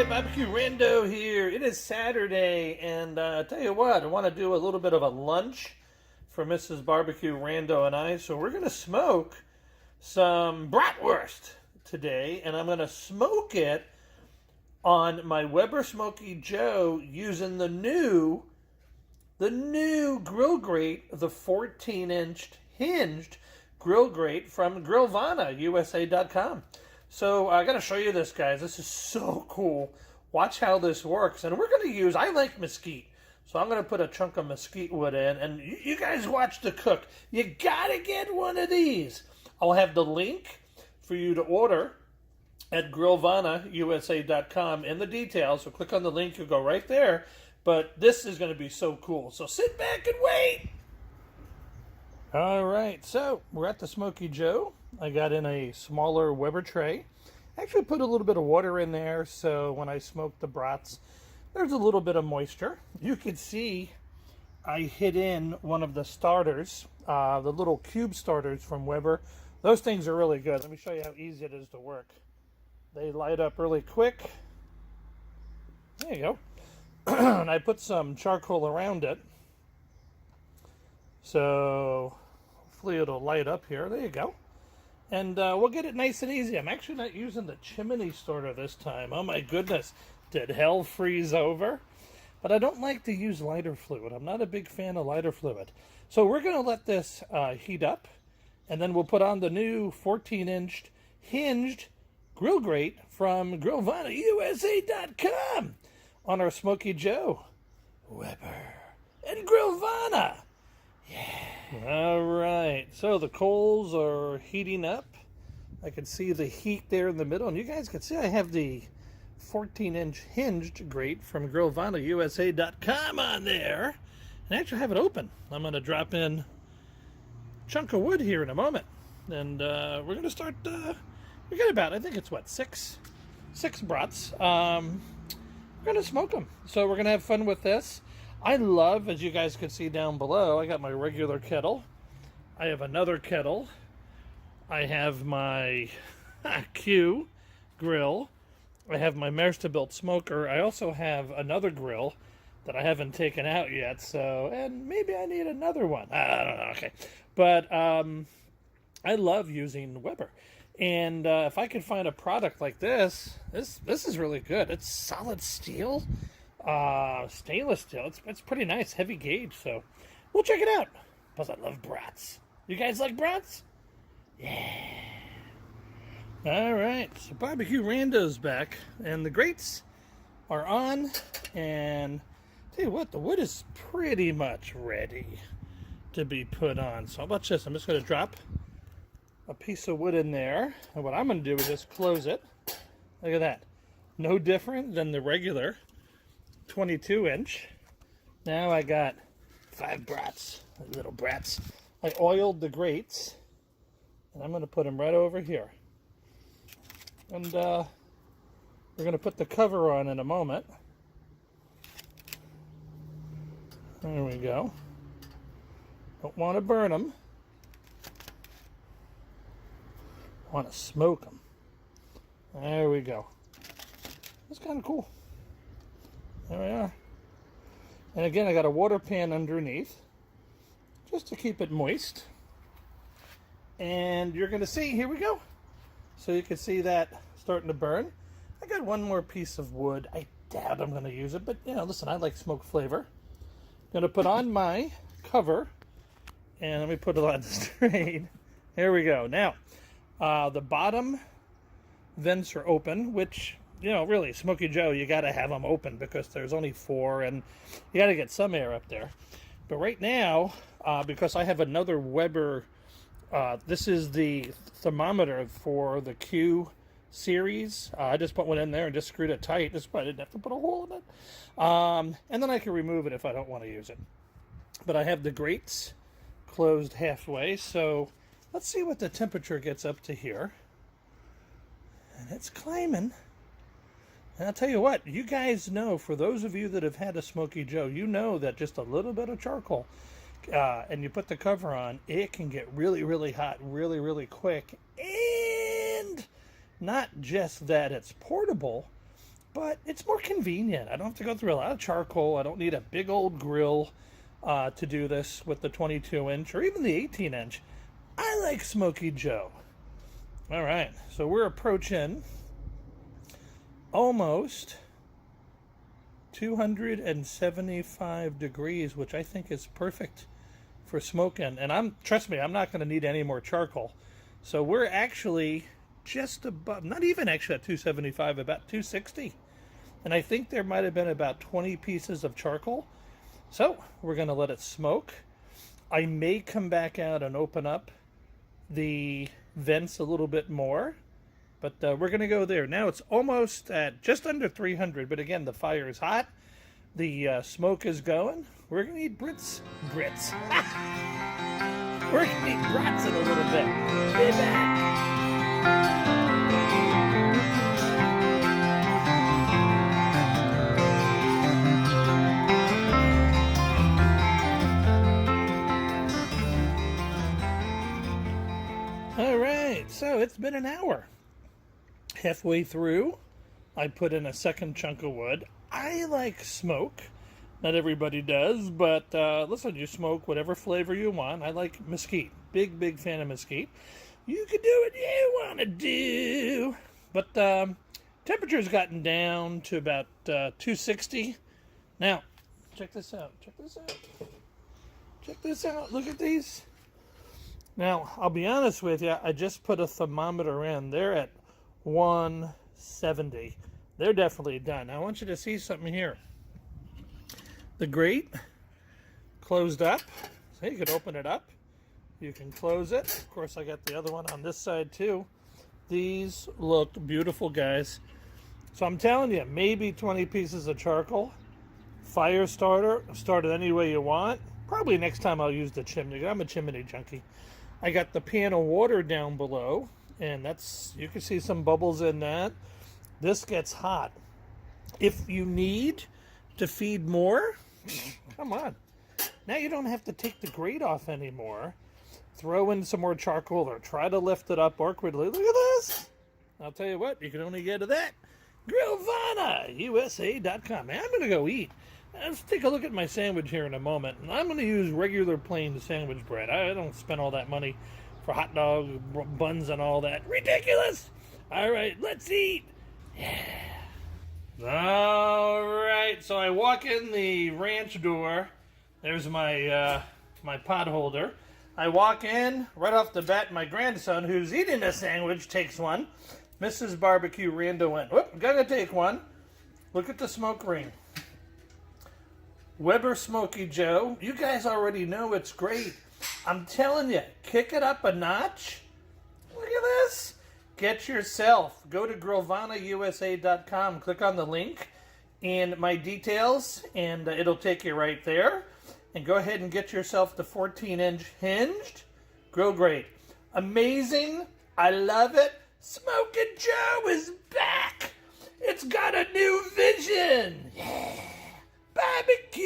BBQ Rando here. It is Saturday, and I tell you what, I want to do a little bit of a lunch for Mrs. BBQ Rando and I. So we're going to smoke some bratwurst today, and I'm going to smoke it on my Weber Smokey Joe using the new grill grate, the 14-inch hinged grill grate from Grillvanausa.com. So I got to show you this, guys. This is so cool. Watch how this works. And we're going to use, I like mesquite. So I'm going to put a chunk of mesquite wood in. And you guys watch the cook. You got to get one of these. I'll have the link for you to order at Grillvanausa.com in the details. So click on the link. You'll go right there. But this is going to be so cool. So sit back and wait. All right. So we're at the Smokey Joe. I got in a smaller Weber tray. Actually put a little bit of water in there, so when I smoke the brats, there's a little bit of moisture. You can see I hit in one of the starters, the little cube starters from Weber. Those things are really good. Let me show you how easy it is to work. They light up really quick. There you go. And I put some charcoal around it. So hopefully it'll light up here. There you go. And we'll get it nice and easy. I'm actually not using the chimney starter this time. Oh my goodness, did hell freeze over? But I don't like to use lighter fluid. I'm not a big fan of lighter fluid. So we're going to let this heat up, and then we'll put on the new 14-inch hinged grill grate from Grillvanausa.com on our Smokey Joe, Weber, and Grillvana. Yeah. All right, so the coals are heating up. I can see the heat there in the middle, and you guys can see I have the 14-inch hinged grate from Grillvanausa.com on there, and I actually have it open. I'm going to drop in a chunk of wood here in a moment, and we're going to start. We got about, I think it's what, six brats. We're going to smoke them, so we're going to have fun with this. I love, as you guys can see down below, I got my regular kettle. I have another kettle. I have my Q grill. I have my Masterbuilt smoker. I also have another grill that I haven't taken out yet. So, and maybe I need another one. I don't know. Okay. But I love using Weber. And if I could find a product like this is really good. It's solid steel. Stainless steel. It's pretty nice, heavy gauge, so we'll check it out. Plus, I love brats. You guys like brats? Yeah. All right, so BBQ Rando's back, and the grates are on, and tell you what, the wood is pretty much ready to be put on. So how about this? I'm just going to drop a piece of wood in there, and what I'm going to do is just close it. Look at that. No different than the regular 22-inch. Now I got 5 brats, little brats. I oiled the grates, and I'm going to put them right over here. And we're going to put the cover on in a moment. There we go. Don't want to burn them. Want to smoke them. There we go. That's kind of cool. There we are. And again, I got a water pan underneath just to keep it moist. And you're going to see, here we go. So you can see that starting to burn. I got one more piece of wood. I doubt I'm going to use it, but you know, listen, I like smoke flavor. I'm going to put on my cover, and let me put it on straight. Here we go. Now, the bottom vents are open, which, you know, really, Smokey Joe, you got to have them open because there's only 4, and you got to get some air up there. But right now, because I have another Weber, this is the thermometer for the Q series. I just put one in there and just screwed it tight. This way I didn't have to put a hole in it. And then I can remove it if I don't want to use it. But I have the grates closed halfway, so let's see what the temperature gets up to here. And it's climbing. And I'll tell you what, you guys know, for those of you that have had a Smokey Joe, you know that just a little bit of charcoal, and you put the cover on, it can get really, really hot really, really quick. And not just that it's portable, but it's more convenient. I don't have to go through a lot of charcoal. I don't need a big old grill to do this with the 22-inch or even the 18-inch. I like Smokey Joe. All right, so we're approaching almost 275 degrees, which I think is perfect for smoking. And trust me, I'm not going to need any more charcoal. So we're actually just above, not even actually at 275, about 260. And I think there might have been about 20 pieces of charcoal. So we're going to let it smoke. I may come back out and open up the vents a little bit more, but we're going to go there. Now it's almost at just under 300, but again, the fire is hot. The smoke is going. We're going to eat Brats. We're going to eat Brats in a little bit. Be back. So it's been an hour. Halfway through, I put in a second chunk of wood. I like smoke. Not everybody does, but listen, you smoke whatever flavor you want. I like mesquite. Big fan of mesquite. You can do what you want to do. But temperature's gotten down to about 260. Now, check this out. Check this out. Look at these. Now, I'll be honest with you, I just put a thermometer in. They're at 170. They're definitely done. Now, I want you to see something here. The grate closed up. So you can open it up. You can close it. Of course, I got the other one on this side too. These look beautiful, guys. So I'm telling you, maybe 20 pieces of charcoal. Fire starter. Start it any way you want. Probably next time I'll use the chimney. I'm a chimney junkie. I got the pan of water down below, and you can see some bubbles in that. This gets hot. If you need to feed more, come on. Now you don't have to take the grate off anymore. Throw in some more charcoal or try to lift it up awkwardly. Look at this. I'll tell you what, you can only get to that. Grillvanausa.com. Man, I'm going to go eat. Let's take a look at my sandwich here in a moment. And I'm going to use regular plain sandwich bread. I don't spend all that money for hot dog buns and all that. Ridiculous! All right, let's eat. Yeah. All right, so I walk in the ranch door. There's my my pot holder. I walk in, right off the bat, my grandson, who's eating a sandwich, takes one. Mrs. BBQ Rando Inc. Whoop, gotta take one. Look at the smoke ring. Weber Smokey Joe. You guys already know it's great. I'm telling you, kick it up a notch. Look at this. Get yourself. Go to grillvanausa.com. Click on the link in my details, and it'll take you right there. And go ahead and get yourself the 14-inch hinged grill grate. Amazing. I love it. Smokey Joe is back. It's got a new vision. Yeah. BBQ